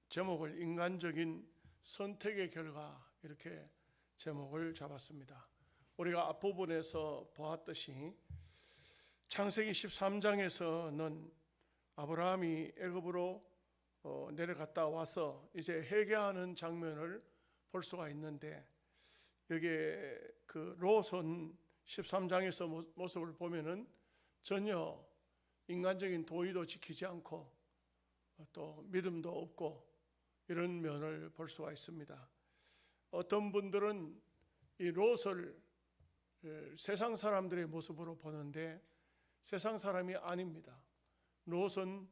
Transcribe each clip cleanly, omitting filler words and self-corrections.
제목을 인간적인 선택의 결과 이렇게 제목을 잡았습니다. 우리가 앞부분에서 보았듯이 창세기 13장에서는 아브라함이 애굽으로 내려갔다 와서 이제 회개하는 장면을 볼 수가 있는데, 여기에 그 롯은 13장에서 모습을 보면은 전혀 인간적인 도의도 지키지 않고 또 믿음도 없고 이런 면을 볼 수가 있습니다. 어떤 분들은 이 롯을 세상 사람들의 모습으로 보는데 세상 사람이 아닙니다. 롯은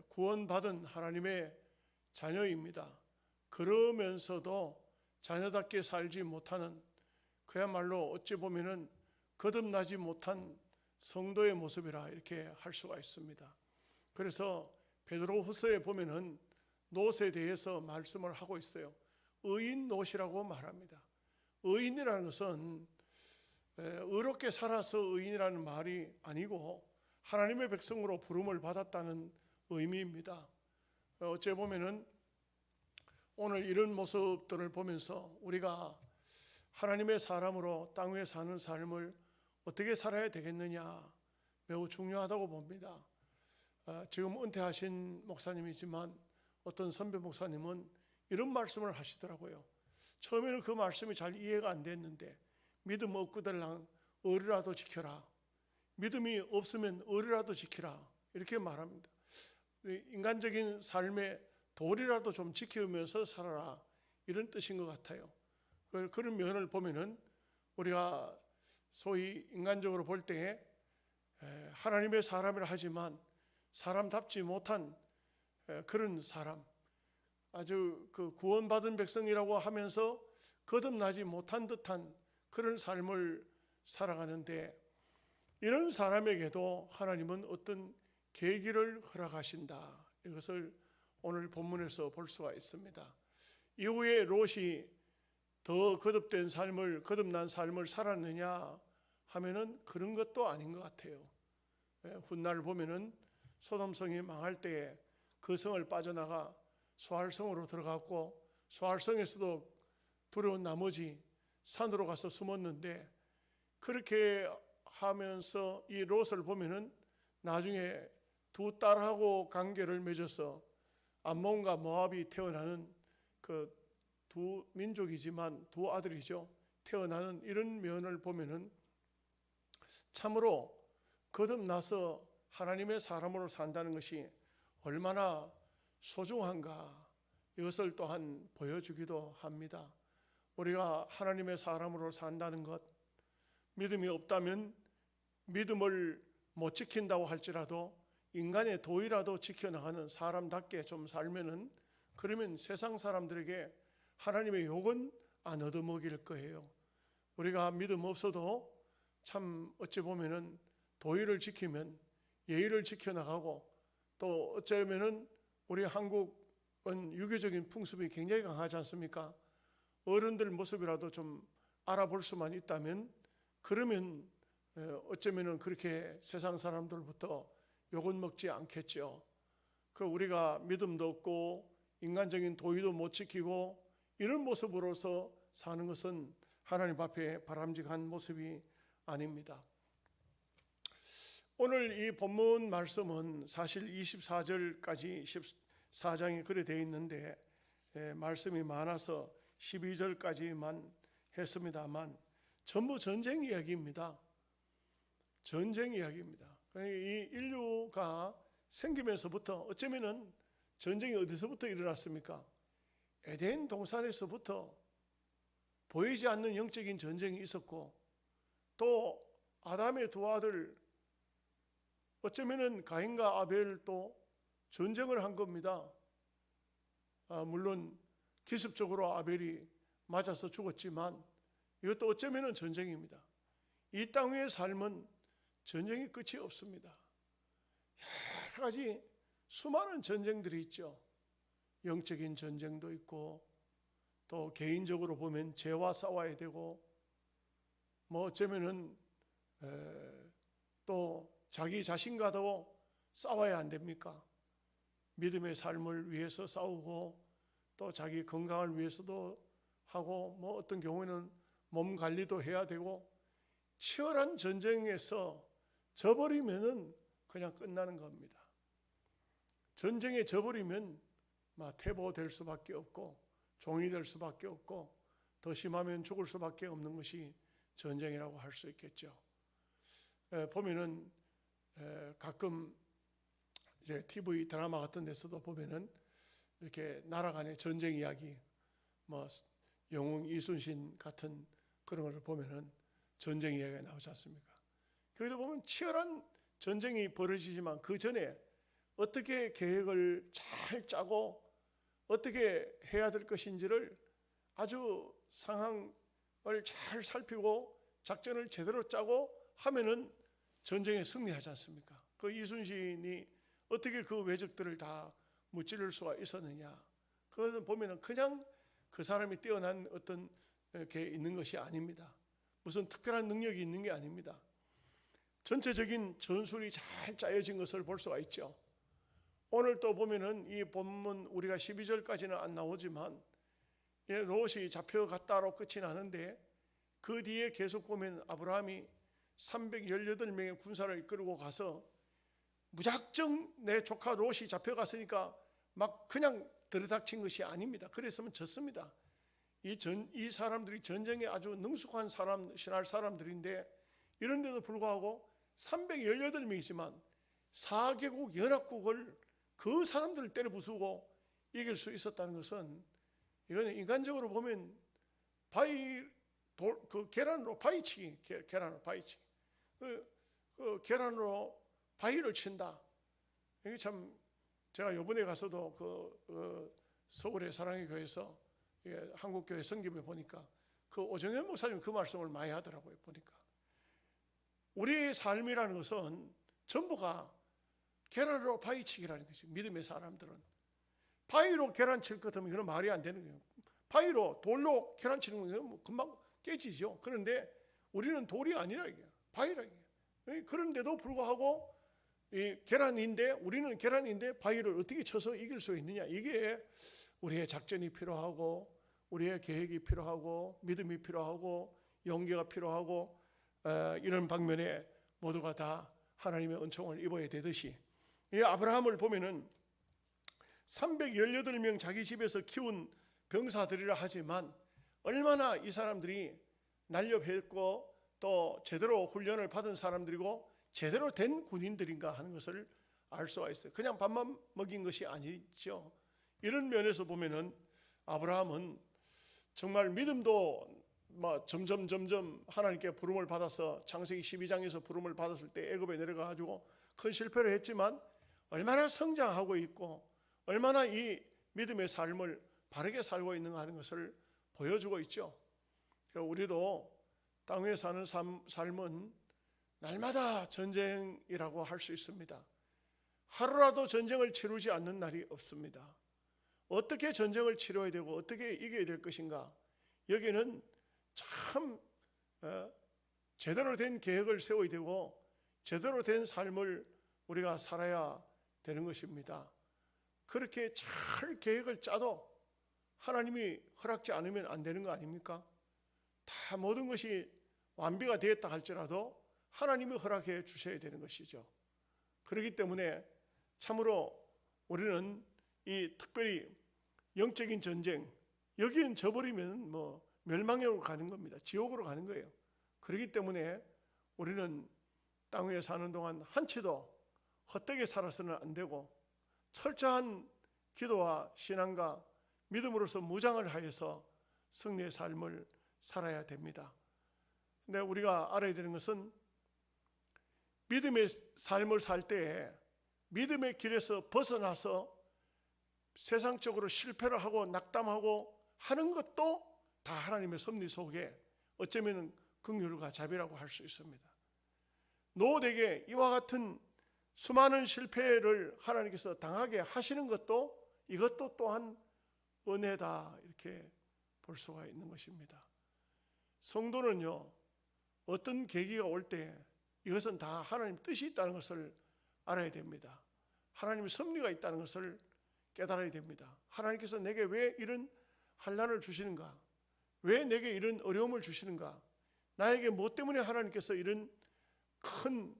구원받은 하나님의 자녀입니다. 그러면서도 자녀답게 살지 못하는, 그야말로 어찌 보면은 거듭나지 못한 성도의 모습이라 이렇게 할 수가 있습니다. 그래서 베드로후서에 보면은 롯에 대해서 말씀을 하고 있어요. 의인 롯이라고 말합니다. 의인이라는 것은 의롭게 살아서 의인이라는 말이 아니고 하나님의 백성으로 부름을 받았다는 의미입니다. 어째 보면은 오늘 이런 모습들을 보면서 우리가 하나님의 사람으로 땅 위에 사는 삶을 어떻게 살아야 되겠느냐, 매우 중요하다고 봅니다. 지금 은퇴하신 목사님이지만 어떤 선배 목사님은 이런 말씀을 하시더라고요. 처음에는 그 말씀이 잘 이해가 안 됐는데, 믿음 없거들랑 의리라도 지켜라, 믿음이 없으면 의리라도 지키라, 이렇게 말합니다. 인간적인 삶의 도리라도 좀 지키면서 살아라, 이런 뜻인 것 같아요. 그런 면을 보면은 우리가 소위 인간적으로 볼 때 하나님의 사람이라 하지만 사람답지 못한 그런 사람, 아주 그 구원받은 백성이라고 하면서 거듭나지 못한 듯한 그런 삶을 살아가는데, 이런 사람에게도 하나님은 어떤 계기를 허락하신다, 이것을 오늘 본문에서 볼 수가 있습니다. 이후에 롯이 더 거듭난 삶을 살았느냐 하면은 그런 것도 아닌 것 같아요. 훗날 보면은 소돔성이 망할 때에 그 성을 빠져나가 소알성으로 들어갔고, 소알성에서도 두려운 나머지 산으로 가서 숨었는데, 그렇게 하면서 이 롯을 보면은 나중에 두 딸하고 관계를 맺어서 암몬과 모압이 태어나는 그 두 민족이지만 두 아들이죠. 태어나는 이런 면을 보면은 참으로 거듭나서 하나님의 사람으로 산다는 것이 얼마나 소중한가, 이것을 또한 보여주기도 합니다. 우리가 하나님의 사람으로 산다는 것, 믿음이 없다면 믿음을 못 지킨다고 할지라도 인간의 도의라도 지켜나가는 사람답게 좀 살면은, 그러면 세상 사람들에게 하나님의 욕은 안 얻어먹일 거예요. 우리가 믿음 없어도 참 어찌 보면은 도의를 지키면 예의를 지켜나가고, 또 어쩌면은 우리 한국은 유교적인 풍습이 굉장히 강하지 않습니까? 어른들 모습이라도 좀 알아볼 수만 있다면, 그러면 어쩌면은 그렇게 세상 사람들부터 욕은 먹지 않겠죠. 우리가 믿음도 없고 인간적인 도의도 못 지키고 이런 모습으로서 사는 것은 하나님 앞에 바람직한 모습이 아닙니다. 오늘 이 본문 말씀은 사실 24절까지 14장이 그래 되어 있는데 말씀이 많아서 12절까지만 했습니다만 전부 전쟁 이야기입니다. 전쟁 이야기입니다. 이 인류가 생기면서부터 어쩌면은 전쟁이 어디서부터 일어났습니까? 에덴 동산에서부터 보이지 않는 영적인 전쟁이 있었고, 또 아담의 두 아들, 어쩌면은 가인과 아벨도 전쟁을 한 겁니다. 물론 기습적으로 아벨이 맞아서 죽었지만 이것도 어쩌면은 전쟁입니다. 이 땅 위의 삶은 전쟁이 끝이 없습니다. 여러 가지 수많은 전쟁들이 있죠. 영적인 전쟁도 있고, 또 개인적으로 보면 죄와 싸워야 되고, 어쩌면은 또 자기 자신과도 싸워야 안 됩니까? 믿음의 삶을 위해서 싸우고 또 자기 건강을 위해서도 하고 뭐 어떤 경우에는 몸 관리도 해야 되고 치열한 전쟁에서 져버리면은 그냥 끝나는 겁니다. 전쟁에 져버리면 퇴보될 수밖에 없고 종이 될 수밖에 없고 더 심하면 죽을 수밖에 없는 것이 전쟁이라고 할 수 있겠죠. 보면은 가끔 이제 TV 드라마 같은 데서도 보면은 이렇게 나라 간의 전쟁 이야기, 뭐 영웅 이순신 같은 그런 것을 보면은 전쟁 이야기가 나오지 않습니까? 거기서 보면 치열한 전쟁이 벌어지지만 그 전에 어떻게 계획을 잘 짜고 어떻게 해야 될 것인지를 아주 상황을 잘 살피고 작전을 제대로 짜고 하면은 전쟁에 승리하지 않습니까? 그 이순신이 어떻게 그 왜적들을 다 무찌를 수가 있었느냐? 그것을 보면은 그냥 그 사람이 뛰어난 어떤 게 있는 것이 아닙니다. 무슨 특별한 능력이 있는 게 아닙니다. 전체적인 전술이 잘 짜여진 것을 볼 수가 있죠. 오늘 또 보면은 이 본문 우리가 12절까지는 안 나오지만 롯이 잡혀갔다로 끝이 나는데 그 뒤에 계속 보면 아브라함이 318명의 군사를 이끌고 가서 무작정 내 조카 롯이 잡혀갔으니까 막 그냥 들이닥친 것이 아닙니다. 그랬으면 졌습니다. 이 사람들이 전쟁에 아주 능숙한 신할 사람들인데 이런데도 불구하고 318명이지만 4개국 연합국을 그 사람들을 때려 부수고 이길 수 있었다는 것은 이거는 인간적으로 보면 계란으로 바위치기, 계란으로 바위치기. 그 계란으로 바위를 친다. 이게 참 제가 이번에 가서도 서울의 사랑의 교회에서 한국교회 성김에 보니까 그 오정현 목사님 그 말씀을 많이 하더라고요. 보니까 우리의 삶이라는 것은 전부가 계란으로 바위치기라는 것이 믿음의 사람들은 바위로 계란 칠 것 같으면 이건 말이 안 되는 거예요. 바위로 돌로 계란 치는 건 금방 깨지죠. 그런데 우리는 돌이 아니라 이게 바위라 이게. 그런데도 불구하고 우리는 계란인데 바위를 어떻게 쳐서 이길 수 있느냐? 이게 우리의 작전이 필요하고 우리의 계획이 필요하고 믿음이 필요하고 용기가 필요하고 이런 방면에 모두가 다 하나님의 은총을 입어야 되듯이 이 아브라함을 보면은 318명 자기 집에서 키운 병사들이라 하지만 얼마나 이 사람들이 날렵했고 또 제대로 훈련을 받은 사람들이고 제대로 된 군인들인가 하는 것을 알 수가 있어요. 그냥 밥만 먹인 것이 아니죠. 이런 면에서 보면은 아브라함은 정말 믿음도 점점 하나님께 부름을 받아서 창세기 12장에서 부름을 받았을 때 애굽에 내려가 가지고 큰 실패를 했지만 얼마나 성장하고 있고 얼마나 이 믿음의 삶을 바르게 살고 있는가 하는 것을 보여주고 있죠. 우리도 땅 위에 사는 삶은 날마다 전쟁이라고 할 수 있습니다. 하루라도 전쟁을 치르지 않는 날이 없습니다. 어떻게 전쟁을 치러야 되고 어떻게 이겨야 될 것인가? 여기는 참 제대로 된 계획을 세워야 되고 제대로 된 삶을 우리가 살아야 되는 것입니다. 그렇게 잘 계획을 짜도 하나님이 허락지 않으면 안 되는 거 아닙니까? 다 모든 것이 완비가 되었다 할지라도 하나님이 허락해 주셔야 되는 것이죠. 그렇기 때문에 참으로 우리는 이 특별히 영적인 전쟁 여기는 져버리면 멸망으로 가는 겁니다. 지옥으로 가는 거예요. 그렇기 때문에 우리는 땅 위에 사는 동안 한치도 헛되게 살아서는 안 되고 철저한 기도와 신앙과 믿음으로서 무장을 하여서 승리의 삶을 살아야 됩니다. 근데 우리가 알아야 되는 것은 믿음의 삶을 살 때에 믿음의 길에서 벗어나서 세상적으로 실패를 하고 낙담하고 하는 것도 다 하나님의 섭리 속에 어쩌면 긍휼과 자비라고 할 수 있습니다. 노대게 이와 같은 수많은 실패를 하나님께서 당하게 하시는 것도 이것도 또한 은혜다 이렇게 볼 수가 있는 것입니다. 성도는요 어떤 계기가 올 때 이것은 다 하나님 뜻이 있다는 것을 알아야 됩니다. 하나님의 섭리가 있다는 것을 깨달아야 됩니다. 하나님께서 내게 왜 이런 환난을 주시는가? 왜 내게 이런 어려움을 주시는가? 나에게 무엇 때문에 하나님께서 이런 큰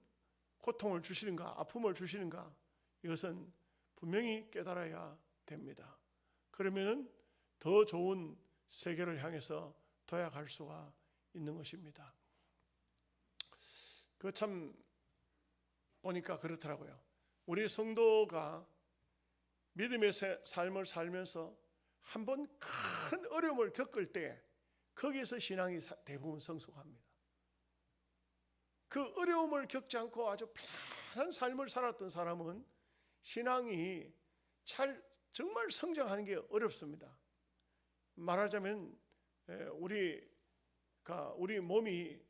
고통을 주시는가? 아픔을 주시는가? 이것은 분명히 깨달아야 됩니다. 그러면 더 좋은 세계를 향해서 도약할 수가 있는 것입니다. 그 참 보니까 그렇더라고요. 우리 성도가 믿음의 삶을 살면서 한번 큰 어려움을 겪을 때 거기에서 신앙이 대부분 성숙합니다. 그 어려움을 겪지 않고 아주 편안한 삶을 살았던 사람은 신앙이 정말 성장하는 게 어렵습니다. 말하자면 우리 몸이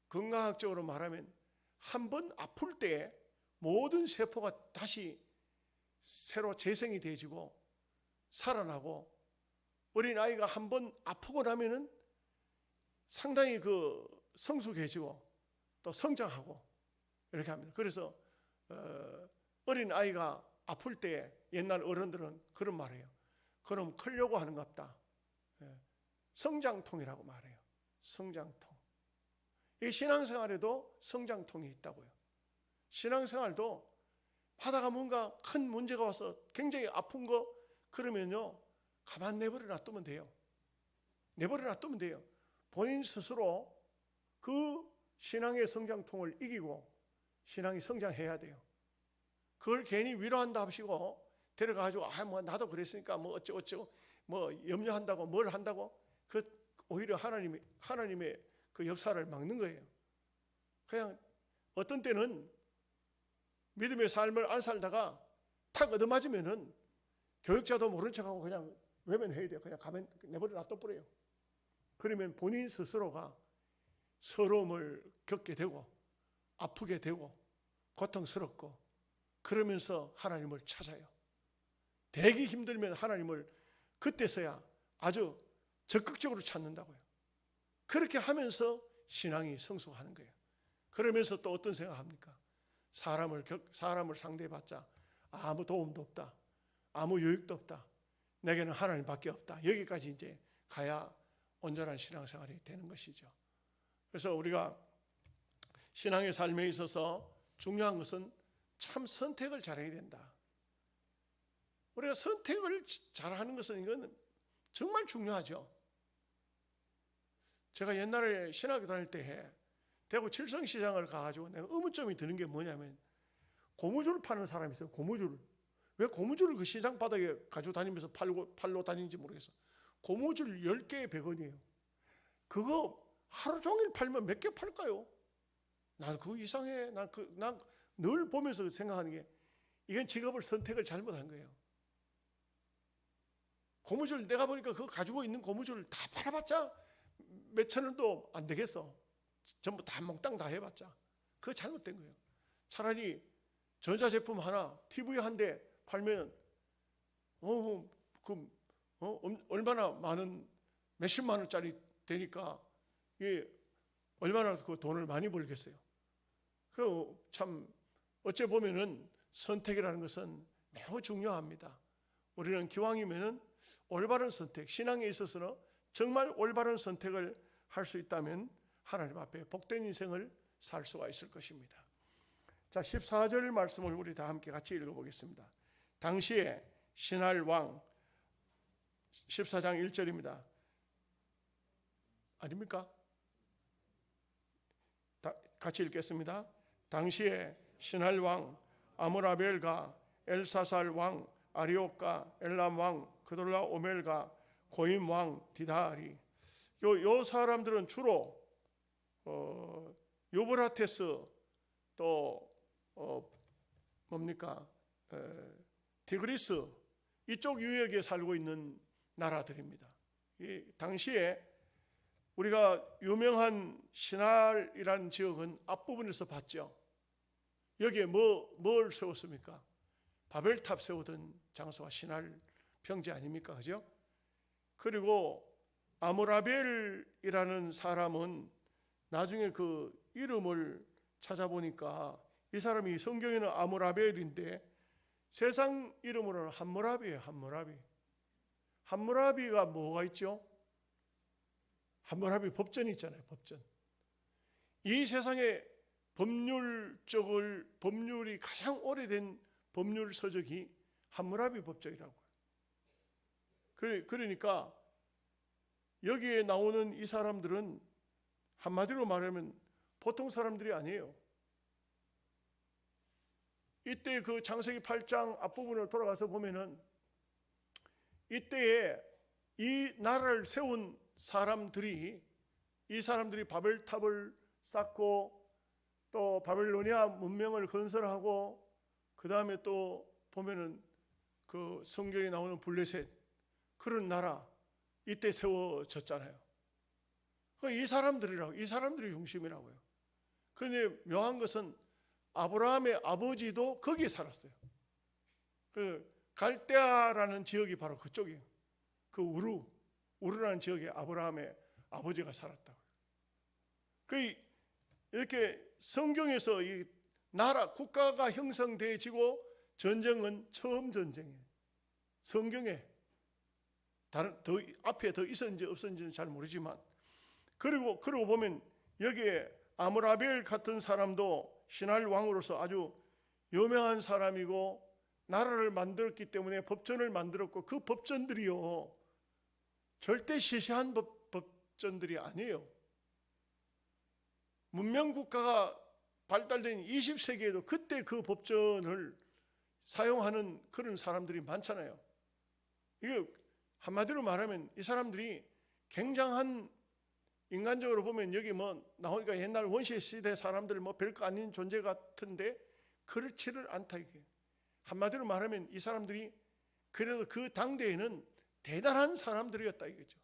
건강학적으로 말하면 한 번 아플 때 모든 세포가 다시 새로 재생이 되어지고 살아나고, 어린아이가 한 번 아프고 나면은 상당히 성숙해지고 또 성장하고 이렇게 합니다. 그래서 어린아이가 아플 때 옛날 어른들은 그런 말해요. 그럼 크려고 하는 것 같다. 성장통이라고 말해요. 성장통. 이 신앙생활에도 성장통이 있다고요. 신앙생활도 하다가 뭔가 큰 문제가 와서 굉장히 아픈 거 그러면요, 가만 내버려 놔두면 돼요. 내버려 놔두면 돼요. 본인 스스로 그 신앙의 성장통을 이기고 신앙이 성장해야 돼요. 그걸 괜히 위로한다 하시고 데려가가지고 뭐 나도 그랬으니까 뭐 어쩌고 뭐 염려한다고 뭘 한다고, 오히려 하나님의 그 역사를 막는 거예요. 그냥 어떤 때는 믿음의 삶을 안 살다가 탁 얻어맞으면은 교육자도 모른 척하고 그냥 외면해야 돼요. 그냥 가면 내버려 놔둬버려요. 그러면 본인 스스로가 서러움을 겪게 되고 아프게 되고 고통스럽고, 그러면서 하나님을 찾아요. 되게 힘들면 하나님을 그때서야 아주 적극적으로 찾는다고요. 그렇게 하면서 신앙이 성숙하는 거예요. 그러면서 또 어떤 생각합니까? 사람을 상대해봤자 아무 도움도 없다, 아무 유익도 없다, 내게는 하나님밖에 없다, 여기까지 이제 가야 온전한 신앙생활이 되는 것이죠. 그래서 우리가 신앙의 삶에 있어서 중요한 것은 참 선택을 잘해야 된다. 우리가 선택을 잘하는 것은 이건 정말 중요하죠. 제가 옛날에 신학교 다닐 때 대구 칠성시장을 가가지고 내가 의문점이 드는 게 뭐냐면, 고무줄 파는 사람이 있어요. 고무줄. 왜 고무줄을 그 시장 바닥에 가지고 다니면서 팔로 다니는지 모르겠어. 고무줄 10개에 100원이에요. 그거 하루 종일 팔면 몇 개 팔까요? 난 그거 이상해. 난 늘 보면서 생각하는 게, 이건 직업을 선택을 잘못한 거예요. 고무줄, 내가 보니까 그거 가지고 있는 고무줄 다 팔아봤자 몇천 원도 안 되겠어. 전부 다 몽땅 다 해봤자. 그거 잘못된 거예요. 차라리 전자제품 하나, TV 한 대 팔면 얼마나 많은 몇십만 원짜리 되니까 이게 얼마나 그 돈을 많이 벌겠어요. 참 어째 보면은 선택이라는 것은 매우 중요합니다. 우리는 기왕이면은 올바른 선택, 신앙에 있어서는 정말 올바른 선택을 할 수 있다면 하나님 앞에 복된 인생을 살 수가 있을 것입니다. 자, 14절 말씀을 우리 다 함께 같이 읽어보겠습니다. 당시에 신할 왕, 14장 1절입니다. 아닙니까? 같이 읽겠습니다. 당시에 신할 왕 아므라벨과 엘사살 왕 아리옥과 엘람 왕 그돌라 오멜과 고임 왕 디다리, 요 사람들은 주로 요브라테스 또 디그리스 이쪽 유역에 살고 있는 나라들입니다. 이 당시에 우리가 유명한 신할이라는 지역은 앞부분에서 봤죠. 여기에 뭘 세웠습니까? 바벨탑 세우던 장소가 신할 평지 아닙니까? 그죠? 그리고 아므라벨이라는 사람은 나중에 그 이름을 찾아보니까 이 사람이 성경에는 아므라벨인데 세상 이름으로는 함무라비예요. 함무라비가 뭐가 있죠? 함무라비 법전이 있잖아요. 법전. 이 세상에 법률이 가장 오래된 법률 서적이 함무라비 법적이라고요. 그러니까 여기에 나오는 이 사람들은 한마디로 말하면 보통 사람들이 아니에요. 이때 그 창세기 8장 앞부분을 돌아가서 보면은 이때에 이 나라를 세운 사람들이, 이 사람들이 바벨탑을 쌓고 또 바벨로니아 문명을 건설하고 그 다음에 또 보면은 그 성경에 나오는 블레셋, 그런 나라 이때 세워졌잖아요. 이 사람들이 중심이라고요. 그런데 묘한 것은 아브라함의 아버지도 거기에 살았어요. 그 갈대아라는 지역이 바로 그쪽이에요. 그 우르라는 지역에 아브라함의 아버지가 살았다고요. 이렇게 성경에서 이 나라, 국가가 형성되어지고 전쟁은 처음 전쟁이에요. 성경에 더 앞에 더 있었는지 없었는지는 잘 모르지만, 그리고 보면 여기에 아므라벨 같은 사람도 신할 왕으로서 아주 유명한 사람이고 나라를 만들었기 때문에 법전을 만들었고, 그 법전들이요 절대 시시한 법전들이 아니에요. 문명국가가 발달된 20세기에도 그때 그 법전을 사용하는 그런 사람들이 많잖아요. 이게 한마디로 말하면 이 사람들이 굉장한, 인간적으로 보면 여기 뭐 나오니까 옛날 원시 시대 사람들 뭐 별거 아닌 존재 같은데 그렇지를 않다 이게. 한마디로 말하면 이 사람들이 그래도 그 당대에는 대단한 사람들이었다 이거죠.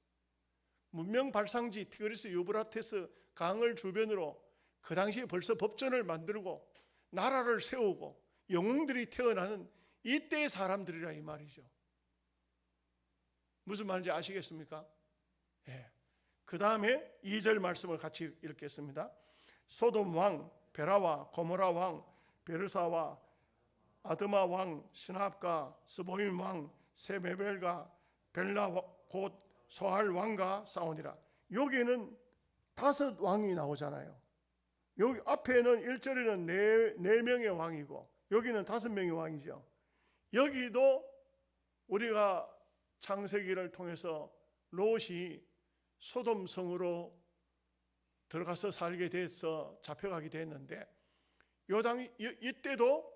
문명 발상지 티그리스 유브라테스 강을 주변으로 그 당시에 벌써 법전을 만들고 나라를 세우고 영웅들이 태어나는 이때의 사람들이라 이 말이죠. 무슨 말인지 아시겠습니까? 예. 그 다음에 2절 말씀을 같이 읽겠습니다. 소돔 왕 베라와 고모라 왕 베르사와 아드마 왕 스납과 스보임 왕 세메벨과 벨라 곧 소할 왕과 싸우니라. 여기에는 5 왕이 나오잖아요. 여기 앞에는 1절에는 4명의 왕이고 여기는 5명의 왕이죠. 여기도 우리가 창세기를 통해서 롯이 소돔 성으로 들어가서 살게 돼서 잡혀가게 됐는데, 이때도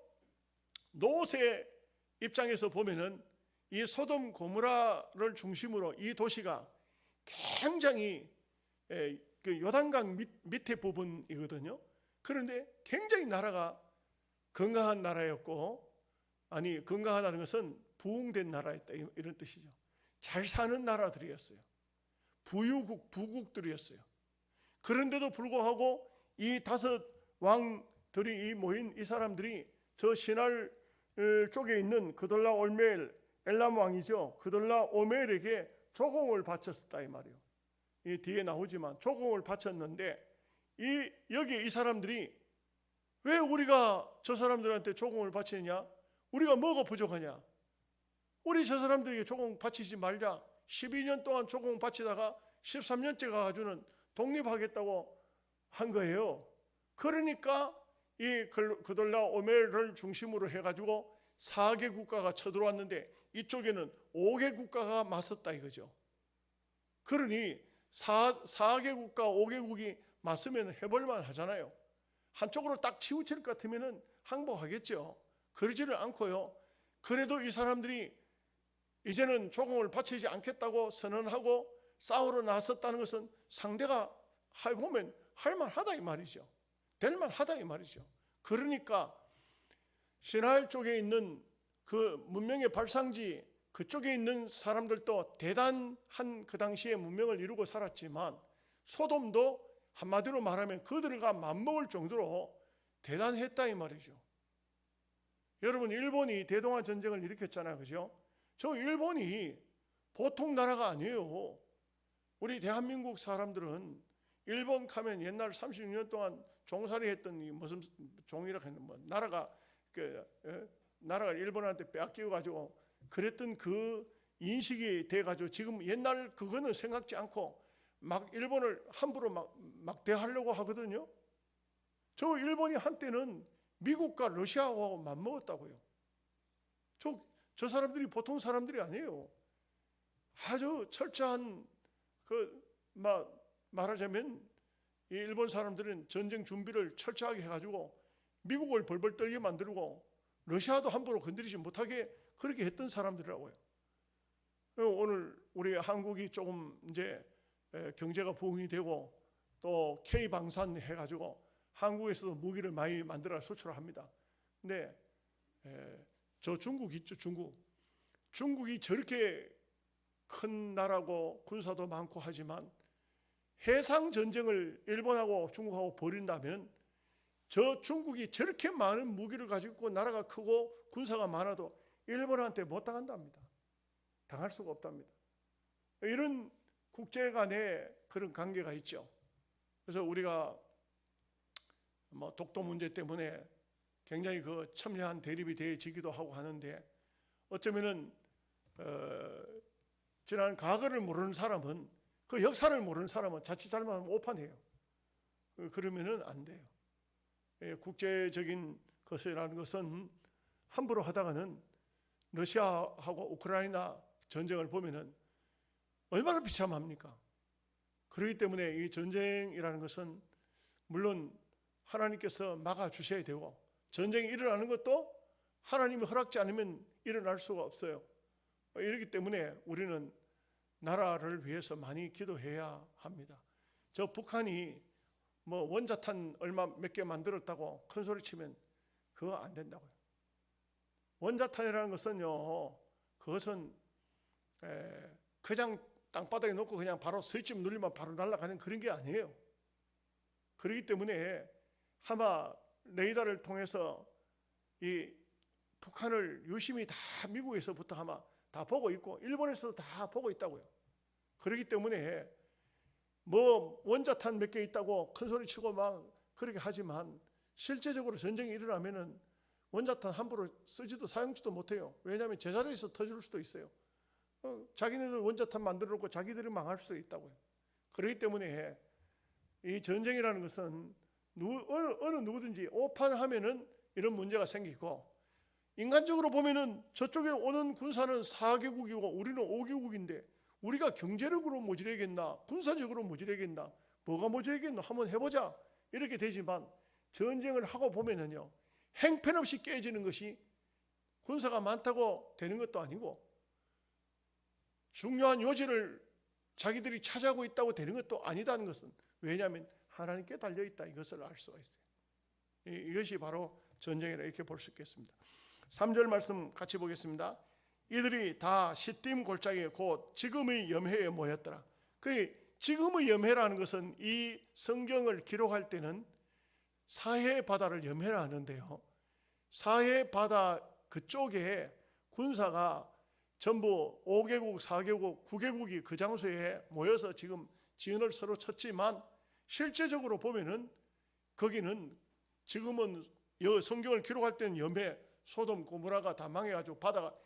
롯의 입장에서 보면은 이 소돔 고모라를 중심으로 이 도시가 굉장히 그 요단강 밑에 부분이거든요. 그런데 굉장히 나라가 건강한 나라였고, 아니 건강하다는 것은 부흥된 나라였다 이런 뜻이죠. 잘 사는 나라들이었어요. 부국들이었어요. 그런데도 불구하고 이 5 왕들이 모인 이 사람들이 저 시날 쪽에 있는 그돌라 올멜, 엘람 왕이죠. 그돌라 오멜에게 조공을 바쳤다 이 말이에요. 이 뒤에 나오지만 조공을 바쳤는데 여기 이 사람들이 왜 우리가 저 사람들한테 조공을 바치느냐? 우리가 뭐가 부족하냐? 우리 저 사람들에게 조공 바치지 말자. 12년 동안 조공 바치다가 13년째 가가지고는 독립하겠다고 한 거예요. 그러니까 이 그돌라 오멜을 중심으로 해가지고 4개 국가가 쳐들어왔는데 이쪽에는 5개 국가가 맞섰다 이거죠. 그러니 4개 국가 5개국이 맞서면 해볼만 하잖아요. 한쪽으로 딱 치우칠 것 같으면 항복하겠죠. 그러지를 않고요. 그래도 이 사람들이 이제는 조공을 바치지 않겠다고 선언하고 싸우러 나섰다는 것은 상대가 보면 할만하다 이 말이죠. 될만하다 이 말이죠. 그러니까 시나일 쪽에 있는 그 문명의 발상지 그쪽에 있는 사람들도 대단한 그 당시에 문명을 이루고 살았지만 소돔도 한마디로 말하면 그들과 맞먹을 정도로 대단했다 이 말이죠. 여러분, 일본이 대동아 전쟁을 일으켰잖아요. 그죠? 저 일본이 보통 나라가 아니에요. 우리 대한민국 사람들은 일본 가면 옛날 36년 동안 종살이 했던 이 무슨 종이라고 했는 뭐 나라가 나라가 일본한테 빼앗겨 가지고 그랬던 그 인식이 돼 가지고 지금 옛날 그거는 생각지 않고 막 일본을 함부로 막 대하려고 하거든요. 저 일본이 한때는 미국과 러시아하고 맞먹었다고요. 저 사람들이 보통 사람들이 아니에요. 아주 철저한 말하자면 이 일본 사람들은 전쟁 준비를 철저하게 해가지고 미국을 벌벌 떨게 만들고 러시아도 함부로 건드리지 못하게 그렇게 했던 사람들이라고요. 오늘 우리 한국이 조금 이제 경제가 부흥이 되고 또 K 방산 해가지고 한국에서도 무기를 많이 만들어 수출합니다. 근데 저 중국 있죠, 중국이 저렇게 큰 나라고 군사도 많고 하지만 해상 전쟁을 일본하고 중국하고 벌인다면 저 중국이 저렇게 많은 무기를 가지고 있고 나라가 크고 군사가 많아도 일본한테 못 당한답니다. 당할 수가 없답니다. 이런 국제 간의 그런 관계가 있죠. 그래서 우리가 뭐 독도 문제 때문에 굉장히 그 첨예한 대립이 되어지기도 하고 하는데 어쩌면은 지난 과거를 모르는 사람은 그 역사를 모르는 사람은 자칫 잘못하면 오판해요. 그러면은 안 돼요. 국제적인 것이라는 것은 함부로 하다가는 러시아하고 우크라이나 전쟁을 보면은 얼마나 비참합니까? 그렇기 때문에 이 전쟁이라는 것은 물론 하나님께서 막아주셔야 되고 전쟁이 일어나는 것도 하나님이 허락지 않으면 일어날 수가 없어요. 이렇기 때문에 우리는 나라를 위해서 많이 기도해야 합니다. 저 북한이 뭐 원자탄 얼마 몇 개 만들었다고 큰 소리 치면 그거 안 된다고요. 원자탄이라는 것은요, 그것은 그냥 땅바닥에 놓고 그냥 바로 스위치 누르면 바로 날아가는 그런 게 아니에요. 그렇기 때문에 아마 레이더를 통해서 이 북한을 유심히 다 미국에서부터 아마 다 보고 있고 일본에서도 다 보고 있다고요. 그렇기 때문에 뭐 원자탄 몇 개 있다고 큰 소리 치고 막 그렇게 하지만 실제적으로 전쟁이 일어나면은 원자탄 함부로 쓰지도 사용지도 못해요. 왜냐하면 제자리에서 터질 수도 있어요. 자기네들 원자탄 만들어 놓고 자기들이 망할 수도 있다고요. 그렇기 때문에 이 전쟁이라는 것은 어느 누구든지 오판하면은 이런 문제가 생기고 인간적으로 보면은 저쪽에 오는 군사는 4개국이고 우리는 5개국인데 우리가 경제력으로 모자라겠나 군사적으로 모자라겠나 뭐가 모자라겠나 한번 해보자 이렇게 되지만 전쟁을 하고 보면은요 행편없이 깨지는 것이 군사가 많다고 되는 것도 아니고 중요한 요지를 자기들이 차지하고 있다고 되는 것도 아니다는 것은 왜냐하면 하나님께 달려있다 이것을 알 수가 있어요. 이것이 바로 전쟁이라 이렇게 볼 수 있겠습니다. 3절 말씀 같이 보겠습니다. 이들이 다 시딤 골짜기에 곧 지금의 염해에 모였더라. 그 지금의 염해라는 것은 이 성경을 기록할 때는 사해 바다를 염해라 하는데요. 사해 바다 그쪽에 군사가 전부 5개국, 4개국, 9개국이 그 장소에 모여서 지금 지은을 서로 쳤지만 실제적으로 보면은 거기는 지금은 성경을 기록할 때는 염해, 소돔, 고모라가 다 망해가지고 바다가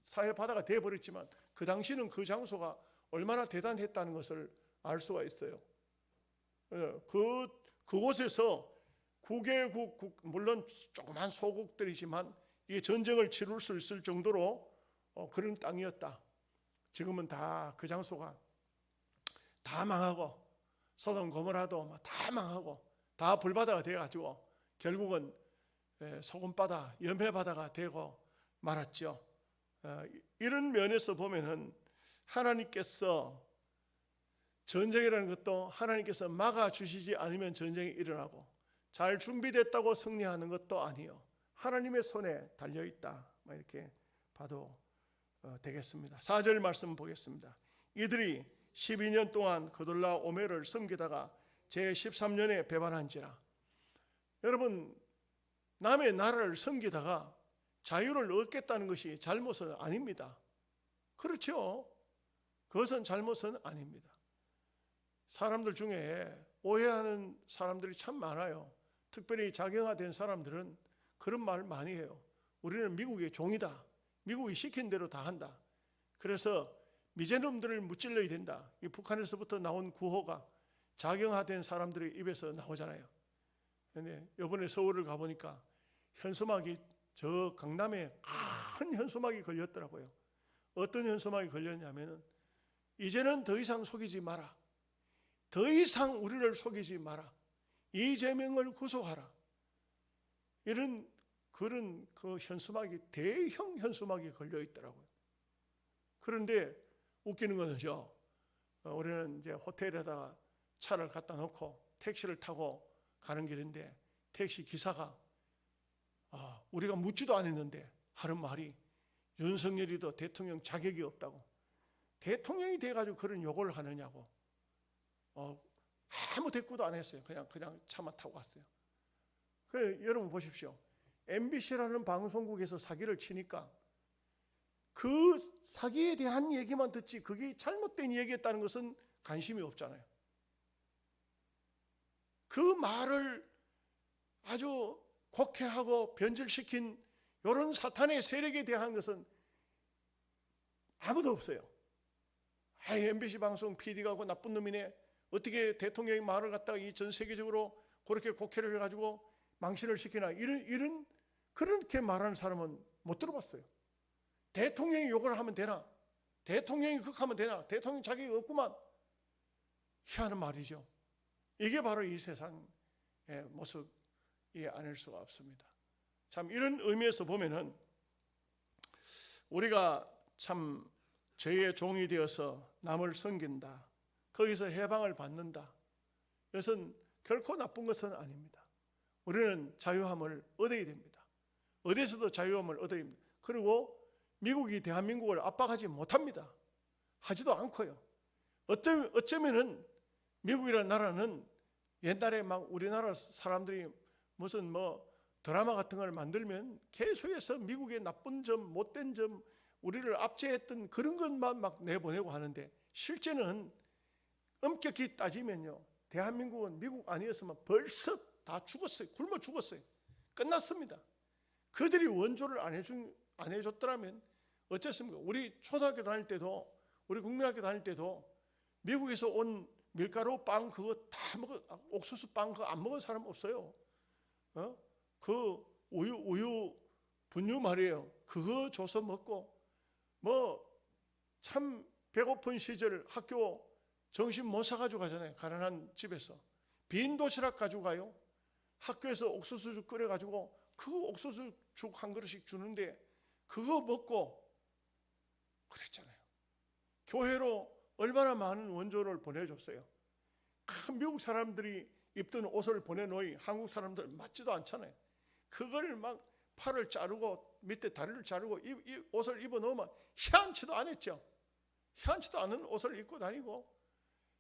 사해 바다가 되어버렸지만 그 당시는 그 장소가 얼마나 대단했다는 것을 알 수가 있어요. 그곳에서 9개국 물론 조그만 소국들이지만 이게 전쟁을 치룰 수 있을 정도로 그런 땅이었다. 지금은 다 그 장소가 다 망하고 소돔 고모라도 다 망하고 다 불바다가 되어가지고 결국은 소금바다, 염해바다가 되고 말았죠. 이런 면에서 보면은 하나님께서 전쟁이라는 것도 하나님께서 막아주시지 않으면 전쟁이 일어나고 잘 준비됐다고 승리하는 것도 아니요 하나님의 손에 달려있다 이렇게 봐도 되겠습니다. 4절 말씀 보겠습니다. 이들이 12년 동안 그돌라 오멜을 섬기다가 제13년에 배반한지라. 여러분 남의 나라를 섬기다가 자유를 얻겠다는 것이 잘못은 아닙니다. 그렇죠. 그것은 잘못은 아닙니다. 사람들 중에 오해하는 사람들이 참 많아요. 특별히 자경화된 사람들은 그런 말 많이 해요. 우리는 미국의 종이다. 미국이 시킨 대로 다 한다. 그래서 미제놈들을 무찔러야 된다. 이 북한에서부터 나온 구호가 자경화된 사람들의 입에서 나오잖아요. 근데 이번에 서울을 가보니까 현수막이 저 강남에 큰 현수막이 걸렸더라고요. 어떤 현수막이 걸렸냐면은 이제는 더 이상 속이지 마라. 더 이상 우리를 속이지 마라. 이재명을 구속하라. 이런 그런 그 현수막이 대형 현수막이 걸려 있더라고요. 그런데 웃기는 것은요, 우리는 이제 호텔에다가 차를 갖다 놓고 택시를 타고 가는 길인데 택시 기사가 우리가 묻지도 않았는데 하는 말이 윤석열이도 대통령 자격이 없다고. 대통령이 돼가지고 그런 욕을 하느냐고. 아무 대꾸도 안 했어요. 그냥 차만 타고 갔어요. 그래, 여러분 보십시오. MBC라는 방송국에서 사기를 치니까 그 사기에 대한 얘기만 듣지 그게 잘못된 얘기였다는 것은 관심이 없잖아요. 그 말을 아주 곡해하고 변질시킨 이런 사탄의 세력에 대한 것은 아무도 없어요. MBC 방송 PD가 그 나쁜 놈이네. 어떻게 대통령의 말을 갖다가 이 전 세계적으로 그렇게 곡해를 해가지고 망신을 시키나. 이런 그렇게 말하는 사람은 못 들어봤어요. 대통령이 욕을 하면 되나? 대통령이 극하면 되나? 대통령 자격이 없구만. 희한한 말이죠. 이게 바로 이 세상의 모습이 아닐 수가 없습니다. 참 이런 의미에서 보면은 우리가 참 죄의 종이 되어서 남을 섬긴다. 거기서 해방을 받는다. 이것은 결코 나쁜 것은 아닙니다. 우리는 자유함을 얻어야 됩니다. 어디서도 자유함을 얻어야 됩니다. 그리고 미국이 대한민국을 압박하지 못합니다. 하지도 않고요. 어쩌면은 미국이라는 나라는 옛날에 막 우리나라 사람들이 무슨 드라마 같은 걸 만들면 계속해서 미국의 나쁜 점, 못된 점, 우리를 압제했던 그런 것만 막 내보내고 하는데 실제는 엄격히 따지면요, 대한민국은 미국 아니었으면 벌써 다 죽었어요. 굶어 죽었어요. 끝났습니다. 그들이 원조를 안 해줬더라면 어쨌습니까? 우리 초등학교 다닐 때도, 우리 국민학교 다닐 때도 미국에서 온 밀가루 빵 그거 다 옥수수 빵 그거 안 먹은 사람 없어요. 그 우유 분유 말이에요. 그거 줘서 먹고 참 배고픈 시절 학교 점심 못 사가지고 가잖아요. 가난한 집에서 빈 도시락 가지고 가요. 학교에서 옥수수죽 끓여가지고 그 옥수수죽 한 그릇씩 주는데 그거 먹고 그랬잖아요. 교회로 얼마나 많은 원조를 보내줬어요. 미국 사람들이 입던 옷을 보내놓이 한국 사람들 맞지도 않잖아요. 그걸 막 팔을 자르고 밑에 다리를 자르고 이 옷을 입어 놓으면 희한치도 않았죠. 희한치도 않은 옷을 입고 다니고,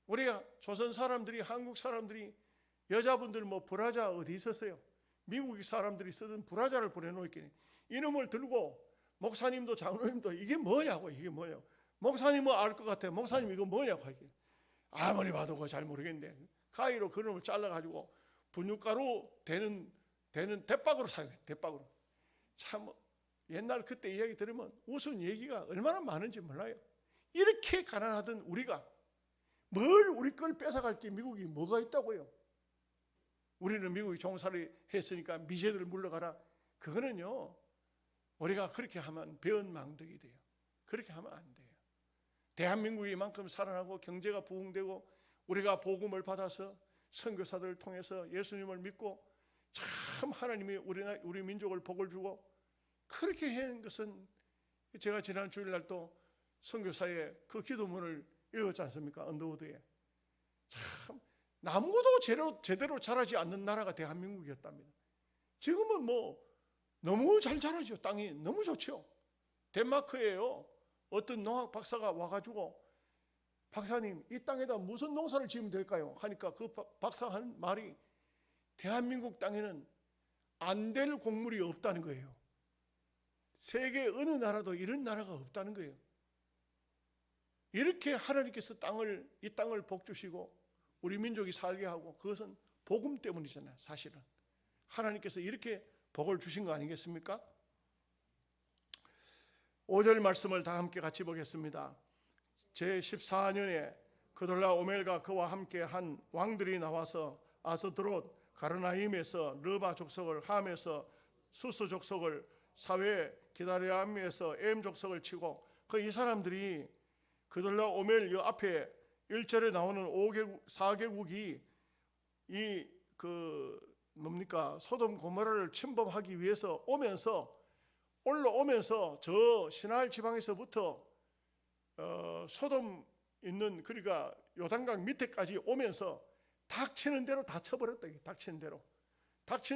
우리가 조선 사람들이, 한국 사람들이 여자분들 브라자 어디 있었어요? 미국 사람들이 쓰던 브라자를 보내놓았겠니. 이놈을 들고 목사님도 장로님도 이게 뭐냐고. 목사님은 알 것 같아요. 목사님 이거 뭐냐고 하게. 아무리 봐도 그거 잘 모르겠는데 가위로 그놈을 잘라가지고 분유가루 되는 대박으로 사요. 대박으로. 참 옛날 그때 이야기 들으면 웃은 얘기가 얼마나 많은지 몰라요. 이렇게 가난하던 우리가 뭘 우리 걸 뺏어갈 게 미국이 뭐가 있다고요. 우리는 미국이 종살이 했으니까 미제들 물러가라. 그거는요, 우리가 그렇게 하면 배은망덕이 돼요. 그렇게 하면 안 돼요. 대한민국이 이만큼 살아나고 경제가 부흥되고 우리가 복음을 받아서 선교사들을 통해서 예수님을 믿고 참 하나님이 우리 민족을 복을 주고 그렇게 한 것은, 제가 지난 주일날 또 선교사의 그 기도문을 읽었지 않습니까? 언더우드에. 참 나무도 제대로 자라지 않는 나라가 대한민국이었답니다. 지금은 너무 잘 자라죠. 땅이 너무 좋죠. 덴마크에요, 어떤 농학 박사가 와가지고 박사님 이 땅에다 무슨 농사를 지으면 될까요? 하니까 그 박사가 한 말이 대한민국 땅에는 안 될 곡물이 없다는 거예요. 세계 어느 나라도 이런 나라가 없다는 거예요. 이렇게 하나님께서 이 땅을 복 주시고 우리 민족이 살게 하고, 그것은 복음 때문이잖아요. 사실은 하나님께서 이렇게 복을 주신 거 아니겠습니까? 5절 말씀을 다 함께 같이 보겠습니다. 제14년에 그돌라 오멜과 그와 함께 한 왕들이 나와서 아스드롯 가르나임에서 르바 족속을, 함에서 수스 족속을, 사회 기다리암에서 엠 족속을 치고, 이 사람들이 그돌라 오멜 요 앞에 1절에 나오는 4개국이 뭡니까? 소돔 고모라를 침범하기 위해서 올라오면서 저 시나일 지방에서부터 소돔 있는, 그러니까 요단강 밑에까지 오면서 닥치는 대로 다 쳐버렸다. 닥치는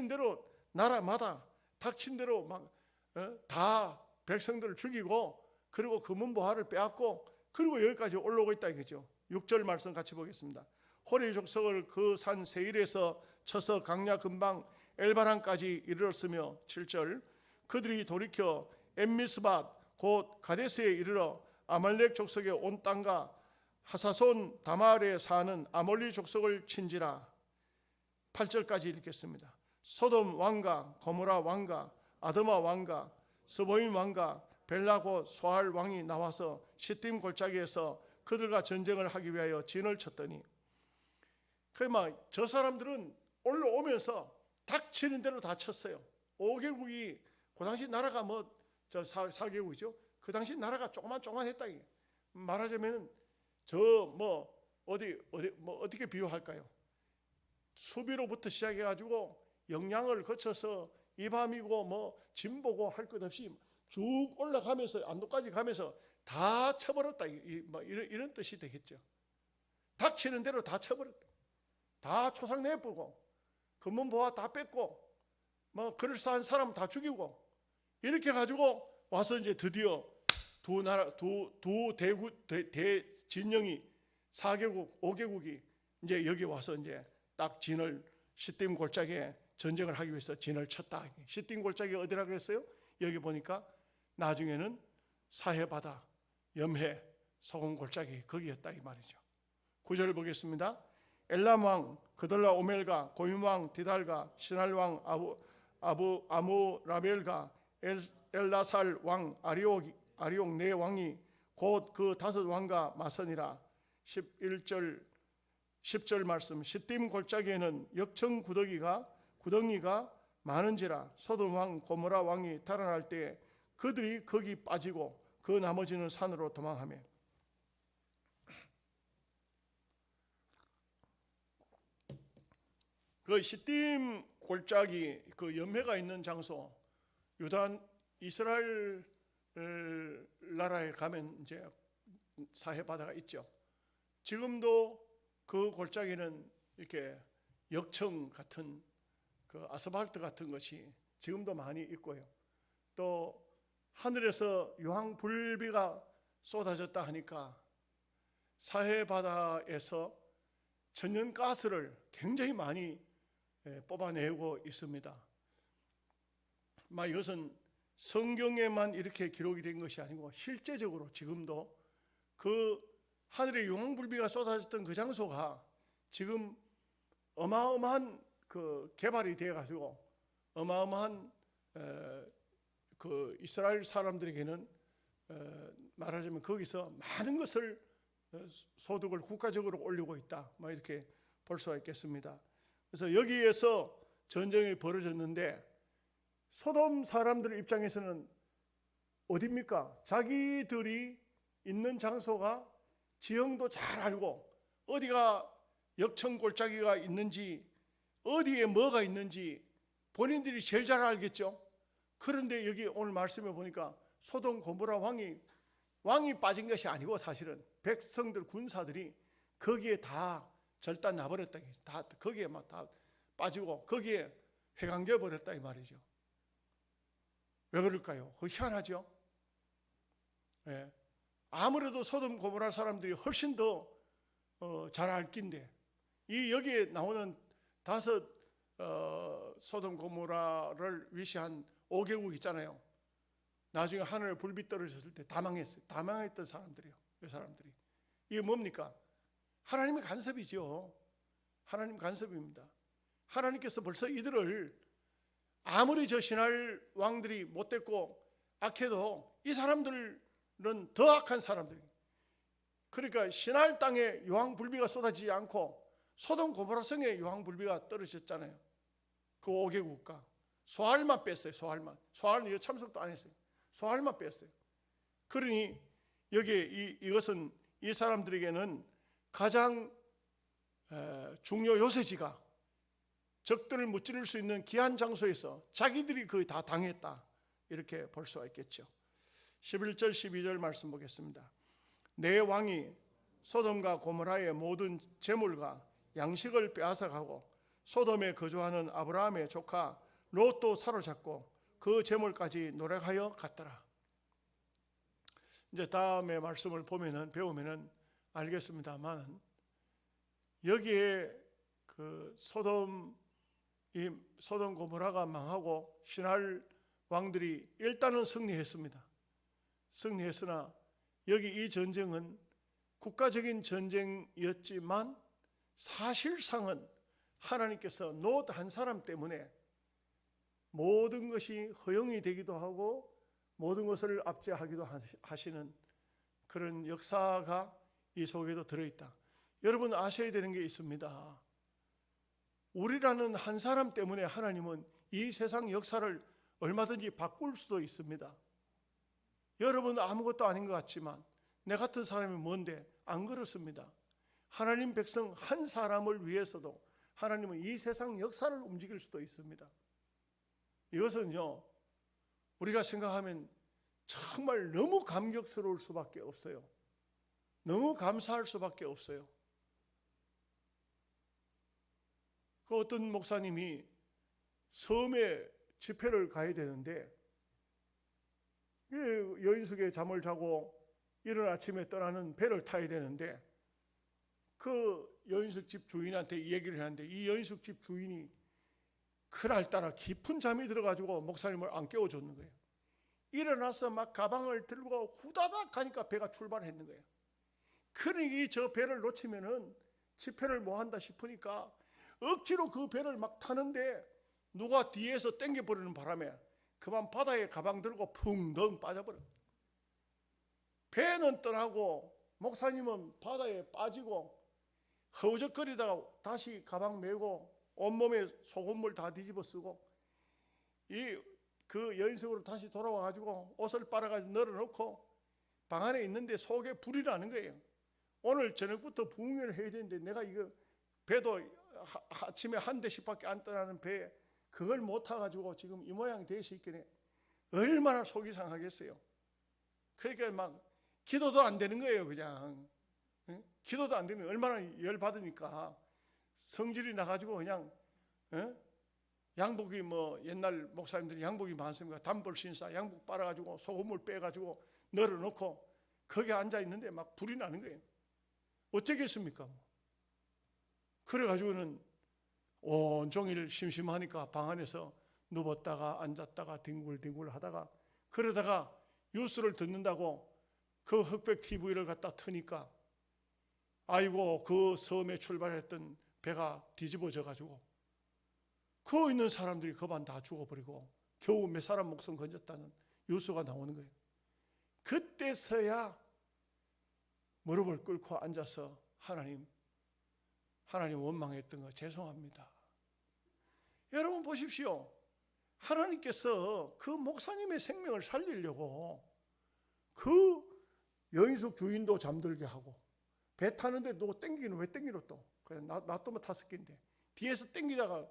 대로 나라마다 닥친 대로 막 다 백성들을 죽이고, 그리고 금은보화를 빼앗고, 그리고 여기까지 올라오고 있다 이거죠. 6절 말씀 같이 보겠습니다. 호리 족속을 그 산 세일에서 쳐서 강야 근방 엘바란까지 이르렀으며, 7절 그들이 돌이켜 엠미스밭 곧 가데스에 이르러 아말렉 족속의 온 땅과 하사손 다말에 사는 아몰리 족속을 친지라. 8절까지 읽겠습니다. 소돔 왕과 고모라 왕과 아드마 왕과 스보임 왕과 벨라 곧 소알 왕이 나와서 시딤 골짜기에서 그들과 전쟁을 하기 위하여 진을 쳤더니, 저 사람들은 올라오면서 닥치는 대로 다 쳤어요. 5개국이, 그 당시 나라가 저 4개국이죠. 그 당시 나라가 조그만했다. 말하자면 어떻게 비유할까요? 수비로부터 시작해가지고 영양을 거쳐서 이밤이고 진보고 할 것 없이 쭉 올라가면서 안도까지 가면서 다 쳐버렸다. 이런 뜻이 되겠죠. 닥치는 대로 다 쳐버렸다. 다 초상 내버리고 금은보화 다 뺏고 그럴싸한 사람 다 죽이고, 이렇게 가지고 와서 이제 드디어 두 대진영이 4개국 5개국이 이제 여기 와서 이제 딱 진을, 시딤 골짜기에 전쟁을 하기 위해서 진을 쳤다. 시딤 골짜기가 어디라고 했어요? 여기 보니까 나중에는 사해바다, 염해, 소금 골짜기 거기였다 이 말이죠. 9절 보겠습니다. 엘람 왕 그돌라 오멜과 고임 왕 디달과 시날 왕 아무라벨과 엘라살 왕 아리옥 네 왕이 곧 그 5 왕과 맞서니라. 10절 말씀. 시딤 골짜기에는 역청 구덩이가 많은지라. 소돔 왕 고모라 왕이 달아날 때 그들이 거기 빠지고 그 나머지는 산으로 도망하며. 그 시딤 골짜기, 그 염해가 있는 장소, 유단 이스라엘 나라에 가면 이제 사해 바다가 있죠. 지금도 그 골짜기는 이렇게 역청 같은 그 아스팔트 같은 것이 지금도 많이 있고요. 또 하늘에서 유황불비가 쏟아졌다 하니까 사해 바다에서 천연가스를 굉장히 많이 뽑아내고 있습니다. 이것은 성경에만 이렇게 기록이 된 것이 아니고 실제적으로 지금도 그 하늘에 유황불비가 쏟아졌던 그 장소가 지금 어마어마한 그 개발이 되어 가지고 어마어마한 그 이스라엘 사람들에게는 말하자면 거기서 많은 것을 소득을 국가적으로 올리고 있다, 이렇게 볼 수가 있겠습니다. 그래서 여기에서 전쟁이 벌어졌는데 소돔 사람들 입장에서는 어디입니까? 자기들이 있는 장소가 지형도 잘 알고 어디가 역청 골짜기가 있는지 어디에 뭐가 있는지 본인들이 제일 잘 알겠죠. 그런데 여기 오늘 말씀에 보니까 소돔 고모라 왕이 빠진 것이 아니고 사실은 백성들 군사들이 거기에 다 절단 나버렸다. 다 거기에 다 빠지고 거기에 회강되어 버렸다 이 말이죠. 왜 그럴까요? 그거 희한하죠. 예. 아무래도 소돔 고모라 사람들이 훨씬 더 잘 알 낀데 이 여기에 나오는 5 소돔 고모라를 위시한 5개국 있잖아요. 나중에 하늘에 불빛 떨어졌을 때 다 망했어요. 다 망했던 사람들이요. 이 사람들이 이게 뭡니까? 하나님의 간섭이죠. 하나님 간섭입니다. 하나님께서 벌써 이들을 아무리 저 신할 왕들이 못됐고 악해도 이 사람들은 더 악한 사람들이에요. 그러니까 신할 땅에 유황불비가 쏟아지지 않고 소돔 고모라 성에 유황불비가 떨어졌잖아요. 그 5개 국가 소알만 뺐어요. 소알은 이거 참석도 안 했어요. 소알만 뺐어요. 그러니 여기에 이것은 이 사람들에게는 가장 중요 요새지가 적들을 무찌를 수 있는 귀한 장소에서 자기들이 거의 다 당했다, 이렇게 볼 수가 있겠죠. 11절 12절 말씀 보겠습니다. 내 왕이 소돔과 고모라의 모든 재물과 양식을 빼앗아가고 소돔에 거주하는 아브라함의 조카 롯도 사로잡고 그 재물까지 노력하여 갔더라. 이제 다음에 말씀을 배우면은 알겠습니다만, 여기에 그 소돔 고모라가 망하고 신할 왕들이 일단은 승리했으나 여기 이 전쟁은 국가적인 전쟁이었지만 사실상은 하나님께서 롯 한 사람 때문에 모든 것이 허용이 되기도 하고 모든 것을 압제하기도 하시는 그런 역사가 이 속에도 들어있다. 여러분 아셔야 되는 게 있습니다. 우리라는 한 사람 때문에 하나님은 이 세상 역사를 얼마든지 바꿀 수도 있습니다. 여러분 아무것도 아닌 것 같지만 내 같은 사람이 뭔데? 안 그렇습니다. 하나님 백성 한 사람을 위해서도 하나님은 이 세상 역사를 움직일 수도 있습니다. 이것은요, 우리가 생각하면 정말 너무 감격스러울 수밖에 없어요. 너무 감사할 수밖에 없어요. 그 어떤 목사님이 섬에 집회를 가야 되는데 여인숙에 잠을 자고 이른 아침에 떠나는 배를 타야 되는데 그 여인숙 집 주인한테 이 얘기를 하는데 이 여인숙 집 주인이 그날따라 깊은 잠이 들어가지고 목사님을 안 깨워줬는 거예요. 일어나서 막 가방을 들고 후다닥 하니까 배가 출발했는 거예요. 그러니 저 배를 놓치면은 집회를 뭐 한다 싶으니까 억지로 그 배를 막 타는데 누가 뒤에서 당겨버리는 바람에 그만 바다에 가방 들고 풍덩 빠져버려. 배는 떠나고 목사님은 바다에 빠지고 허우적거리다가 다시 가방 메고 온몸에 소금물 다 뒤집어 쓰고 그 여인석으로 다시 돌아와가지고 옷을 빨아가지고 널어놓고 방 안에 있는데 속에 불이 나는 거예요. 오늘 저녁부터 부흥회를 해야 되는데 내가 이거 배도 아침에 한 대씩밖에 안 떠나는 배에 그걸 못 타가지고 지금 이 모양 돼서 있겠네. 얼마나 속이 상하겠어요. 그러니까 막 기도도 안 되는 거예요. 그냥 기도도 안 되면 얼마나 열받으니까 성질이 나가지고 그냥 양복이 뭐 옛날 목사님들이 양복이 많습니까? 단벌 신사 양복 빨아가지고 소금물 빼가지고 널어놓고 거기 앉아 있는데 막 불이 나는 거예요. 어쩌겠습니까? 그래가지고는 온종일 심심하니까 방 안에서 누웠다가 앉았다가 뒹굴뒹굴 하다가 그러다가 뉴스를 듣는다고 그 흑백 TV를 갖다 트니까 아이고 그 섬에 출발했던 배가 뒤집어져 가지고 그 있는 사람들이 그반 다 죽어버리고 겨우 몇 사람 목숨 건졌다는 뉴스가 나오는 거예요. 그때서야 무릎을 꿇고 앉아서 하나님 원망했던 거 죄송합니다. 여러분 보십시오. 하나님께서 그 목사님의 생명을 살리려고 그 여인숙 주인도 잠들게 하고 배 타는데 너 땡기기는 왜 땡기러 또 그냥 놔두면 탔을 낀데 뒤에서 땡기다가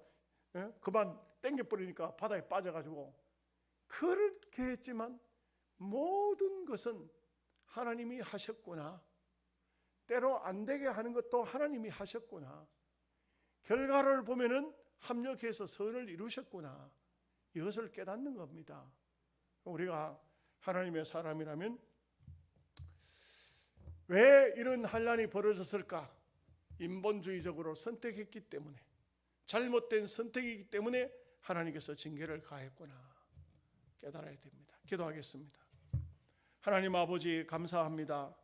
그만 땡겨버리니까 바다에 빠져가지고 그렇게 했지만 모든 것은 하나님이 하셨구나. 때로 안 되게 하는 것도 하나님이 하셨구나. 결과를 보면은 합력해서 선을 이루셨구나. 이것을 깨닫는 겁니다. 우리가 하나님의 사람이라면 왜 이런 환난이 벌어졌을까? 인본주의적으로 선택했기 때문에, 잘못된 선택이기 때문에 하나님께서 징계를 가했구나 깨달아야 됩니다. 기도하겠습니다. 하나님 아버지 감사합니다.